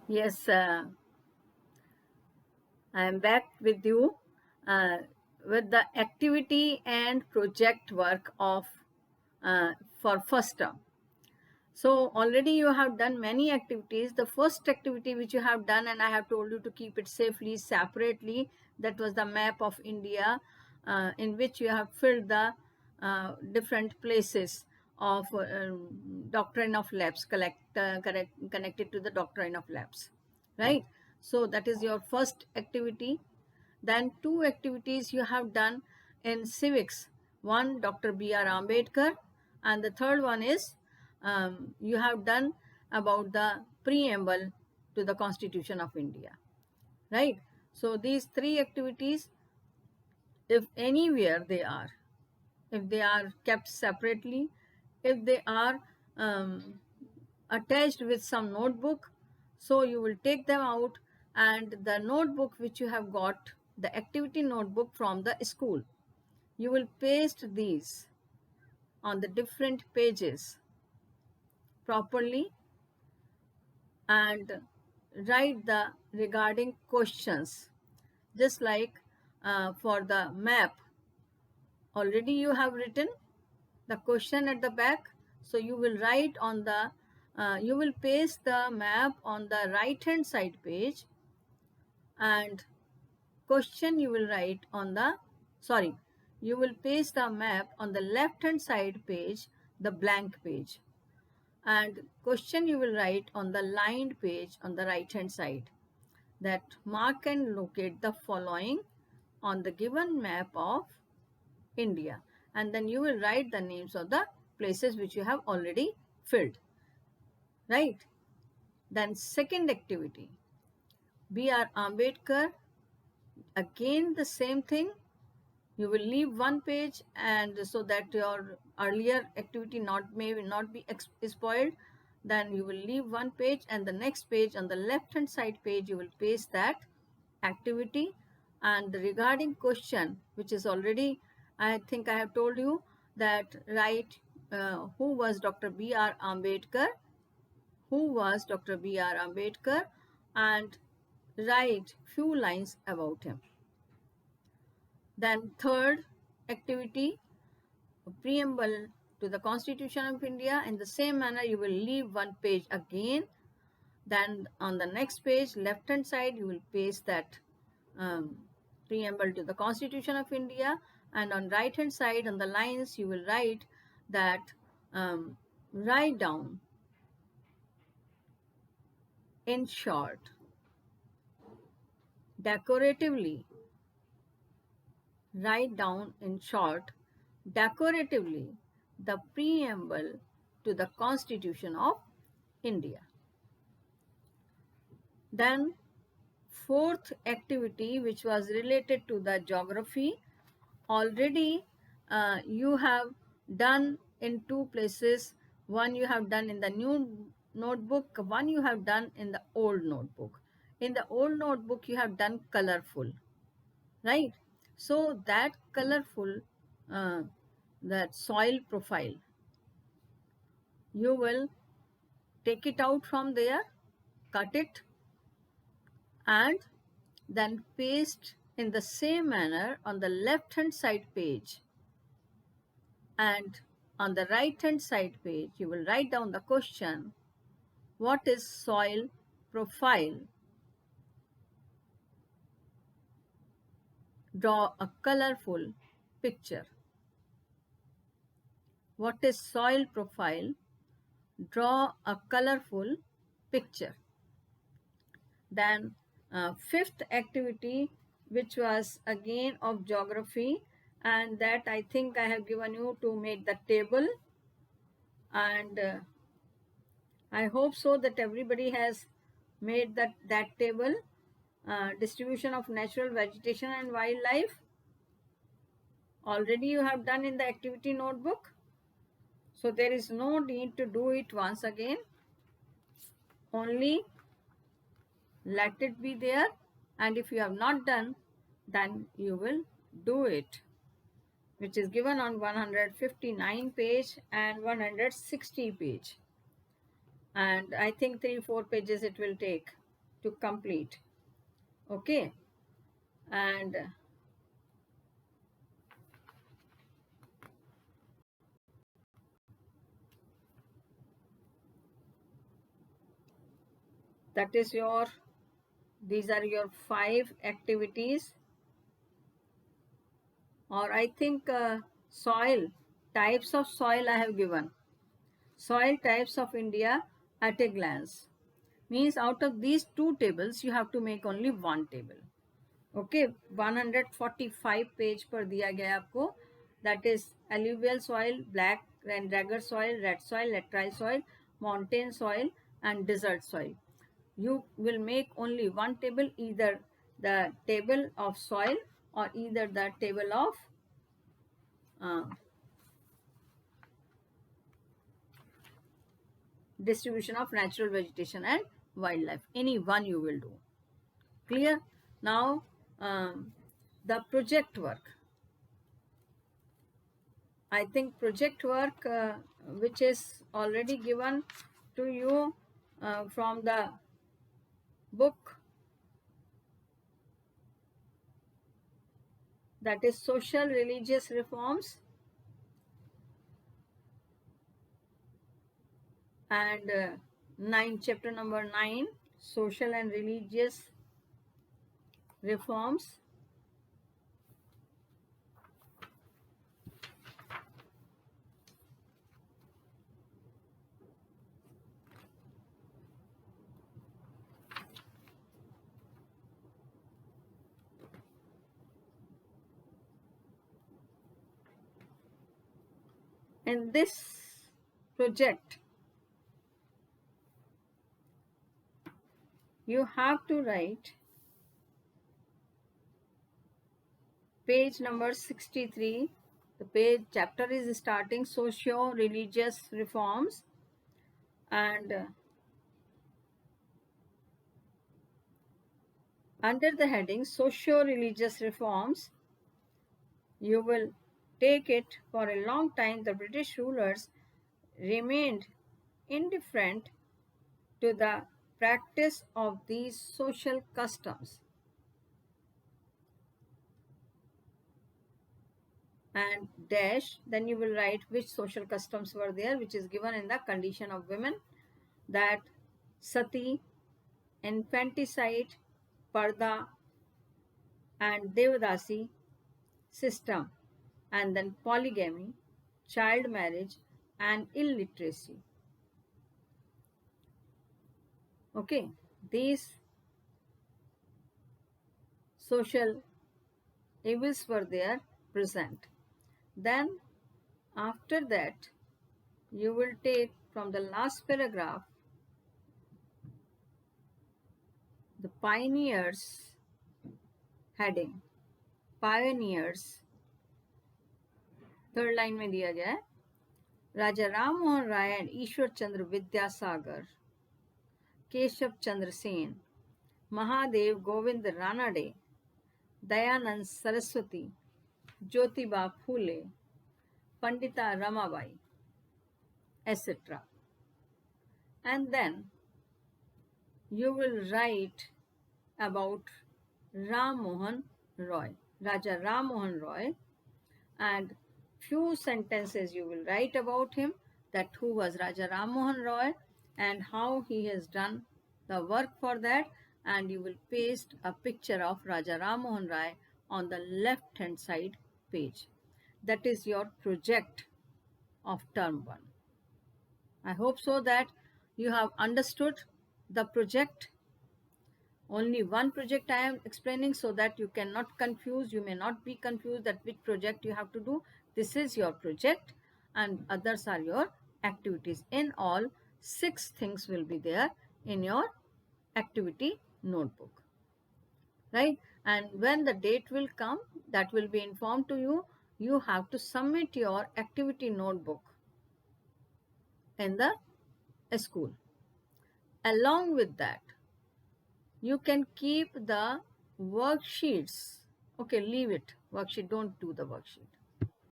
Yes, I am back with you uh, with the activity and project work of for first term. So already you have done many activities. The first activity which you have done, and I have told you to keep it safely, separately, that was the map of India, in which you have filled the different places of doctrine of labs, connected to the doctrine of labs, right? So that is your first activity. Then two activities you have done in civics. One, Dr. B.R. Ambedkar, and the third one is you have done about the preamble to the Constitution of India, right? So these three activities, if anywhere they are, if they are kept separately, if they are attached with some notebook, so you will take them out, and the notebook which you have got, the activity notebook from the school, you will paste these on the different pages properly and write the regarding questions, just like for the map. Already you have written the question at the back, so you will write on the you will paste the map on the right hand side page, and question you will write on the sorry you will paste the map on the left hand side page, the blank page, and question you will write on the lined page on the right hand side, that mark and locate the following on the given map of India, and then you will write the names of the places which you have already filled, right? Then second activity, B.R. Ambedkar, again the same thing. You will leave one page, and so that your earlier activity may not be spoiled, then you will leave one page, and the next page on the left hand side page you will paste that activity, and the regarding question which is already, I think I have told you, that write who was Dr. B.R. Ambedkar, who was Dr. B.R. Ambedkar, and write few lines about him. Then third activity, preamble to the Constitution of India. In the same manner, you will leave one page again. Then on the next page, left hand side, you will paste that preamble to the Constitution of India, and on right hand side on the lines you will write that write down in short, decoratively, write down in short, decoratively, the preamble to the Constitution of India. Then fourth activity, which was related to the geography, already you have done in two places. One you have done in the new notebook, one you have done in the old notebook. In the old notebook you have done colorful, right? So that colorful, uh, that soil profile, you will take it out from there, cut it, and then paste in the same manner on the left hand side page, and on the right hand side page you will write down the question, what is soil profile? Draw a colorful picture. What is soil profile? Draw a colorful picture. Then fifth activity, which was again of geography, and that I think I have given you to make the table, and I hope so that everybody has made that table, distribution of natural vegetation and wildlife. Already you have done in the activity notebook, so there is no need to do it once again. Only let it be there, and if you have not done, then you will do it, which is given on 159 page and 160 page, and I think 3-4 pages it will take. to complete. Okay, and that is your, these are your 5 activities. Or I think soil, types of soil I have given. Soil types of India at a glance. Means out of these 2 tables, you have to make only 1 table. Okay, 145 page पर दिया गया है आपको. That is alluvial soil, black and ragged soil, red soil, laterite soil, mountain soil and desert soil. You will make only 1 table, either the table of soil or either the table of distribution of natural vegetation and wildlife. Any one you will do. Clear? Now the project work. I think project work which is already given to you from the book, that is social religious reforms, and chapter number 9, social and religious reforms. In this project, you have to write page number 63. The page chapter is starting socio-religious reforms, and under the heading socio-religious reforms, you will take it. For a long time, the British rulers remained indifferent to the practice of these social customs. And dash, then you will write which social customs were there, which is given in the condition of women, that sati, infanticide, parda and devadasi system, and then polygamy, child marriage and illiteracy. Okay, these social evils were there present. Then after that, you will take from the last paragraph the pioneers heading. Pioneers, third line में दिया गया है, राजा Ram Mohan Roy and Ishwar Chandra Vidyasagar, Keshav Chandra Sen, Mahadev Govind Ranade, Dayanand Saraswati, Jyotiba Phule, Pandita Ramabai, etc. And then you will write about Ram Mohan Roy, Raja Ram Mohan Roy, and few sentences you will write about him, that who was Raja Ram Mohan Roy and how he has done the work for that, and you will paste a picture of Raja Ram Mohan Roy on the left hand side page. That is your project of term 1. I hope so that you have understood the project. Only one project I am explaining, so that you cannot confuse, you may not be confused that which project you have to do. This is your project and others are your activities. In all, 6 things will be there in your activity notebook, right? And when the date will come, that will be informed to you. You have to submit your activity notebook in the school. Along with that, you can keep the worksheets. Okay, leave it. Worksheet, don't do the worksheet.